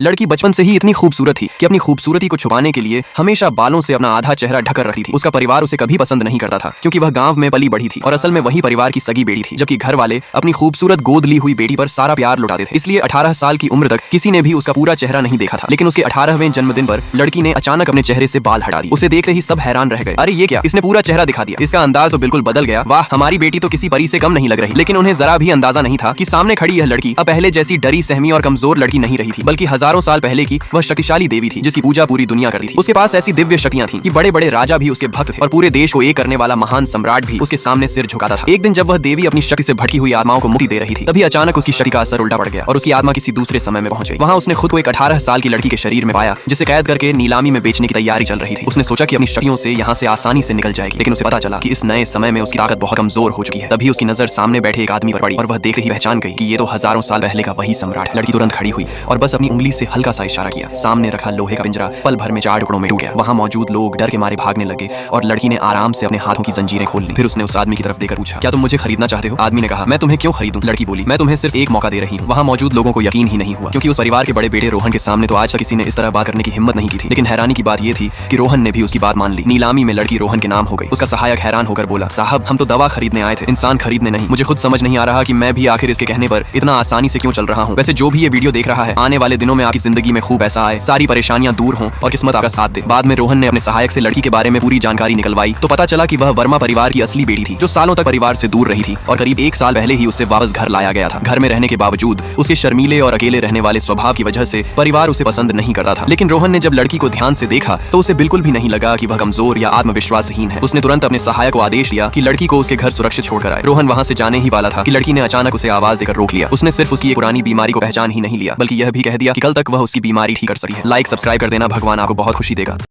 लड़की बचपन से ही इतनी खूबसूरत थी कि अपनी खूबसूरती को छुपाने के लिए हमेशा बालों से अपना आधा चेहरा ढकर रखती थी। उसका परिवार उसे कभी पसंद नहीं करता था क्योंकि वह गांव में पली बढ़ी थी और असल में वही परिवार की सगी बेटी थी, जबकि घर वाले अपनी खूबसूरत गोद ली हुई बेटी पर सारा प्यार लुटाते थे। इसलिए 18 साल की उम्र तक किसी ने भी उसका पूरा चेहरा नहीं देखा था। लेकिन उसके 18वें जन्मदिन पर लड़की ने अचानक अपने चेहरे से बाल हटा दिए। उसे देखते ही सब हैरान रह गए। अरे ये क्या, इसने पूरा चेहरा दिखा दिया। इसका अंदाज तो बिल्कुल बदल गया। वाह, हमारी बेटी तो किसी परी से कम नहीं लग रही। लेकिन उन्हें जरा भी अंदाजा नहीं था कि सामने खड़ी यह लड़की अब पहले जैसी डरी सहमी और कमजोर लड़की नहीं रही थी, बल्कि हजारों साल पहले की वह शक्तिशाली देवी थी जिसकी पूजा पूरी दुनिया करती थी। उसके पास ऐसी दिव्य शक्तियां थीं कि बड़े बड़े राजा भी उसके भक्त थे और पूरे देश को एक करने वाला महान सम्राट भी उसके सामने सिर झुकाता था। एक दिन जब वह देवी अपनी शक्ति से भटकी हुई आत्माओं को मुक्ति दे रही थी, तभी अचानक उसकी शक्ति का असर उल्टा पड़ गया और उसकी आत्मा किसी दूसरे समय में पहुंच गई। वहां उसने खुद को एक 18 साल की लड़की के शरीर में पाया जिसे कैद करके नीलामी में बेचने की तैयारी चल रही थी। उसने सोचा कि अपनी शक्तियों से यहाँ से आसानी से निकल जाएगी, लेकिन उसे पता चला कि इस नए समय में उसकी ताकत बहुत कमजोर हो चुकी है। तभी उसकी नजर सामने बैठे एक आदमी पर पड़ी और वह देखते ही पहचान गई कि ये तो हजारों साल पहले का वही सम्राट है। लड़की तुरंत खड़ी हुई और बस अपनी उंगली से हल्का सा इशारा किया। सामने रखा लोहे का पिंजरा पल भर में 4 टुकड़ों में टूट गया। वहां मौजूद लोग डर के मारे भागने लगे और लड़की ने आराम से अपने हाथों की जंजीरें खोल ली। फिर उसने उस आदमी की तरफ देखकर पूछा, क्या तुम मुझे खरीदना चाहते हो? आदमी ने कहा, मैं तुम्हें क्यों खरीदूं? लड़की बोली, मैं तुम्हें सिर्फ एक मौका दे रही हूँ। वहां मौजूद लोगों को यकीन ही नहीं हुआ क्योंकि उस परिवार के बड़े बेटे रोहन के सामने तो आज तक किसी ने इस तरह बात करने की हिम्मत नहीं की थी। लेकिन हैरानी की बात यह थी कि रोहन ने भी उसकी बात मान ली। नीलामी में लड़की रोहन के नाम हो गई। उसका सहायक हैरान होकर बोला, साहब हम तो दवा खरीदने आए थे, इंसान खरीदने नहीं। मुझे खुद समझ नहीं आ रहा कि मैं भी आखिर इसके कहने पर इतना आसानी से क्यों चल रहा हूँ। वैसे जो भी ये वीडियो देख रहा है, आने वाले दिनों में आपकी जिंदगी में खूब ऐसा आए, सारी परेशानियां दूर हों और किस्मत आपका साथ दे। बाद में रोहन ने अपने सहायक से लड़की के बारे में पूरी जानकारी निकलवाई तो पता चला कि वह वर्मा परिवार की असली बेटी थी जो सालों तक परिवार से दूर रही थी और करीब 1 साल पहले ही उसे वापस घर लाया गया था। घर में रहने के बावजूद उसके शर्मीले और अकेले रहने वाले स्वभाव की वजह से परिवार उसे पसंद नहीं करता था। लेकिन रोहन ने जब लड़की को ध्यान से देखा तो उसे बिल्कुल भी नहीं लगा कि वह कमजोर या आत्मविश्वासहीन है। उसने तुरंत अपने सहायक को आदेश दिया कि लड़की को उसके घर सुरक्षित छोड़कर आए। रोहन वहां से जाने ही वाला था कि लड़की ने अचानक उसे आवाज देकर रोक लिया। उसने सिर्फ उसकी एक पुरानी बीमारी को पहचान ही नहीं लिया, बल्कि यह भी कह दिया कि कल तक वह उसकी बीमारी ठीक कर सकती है। लाइक सब्सक्राइब कर देना, भगवान आपको बहुत खुशी देगा।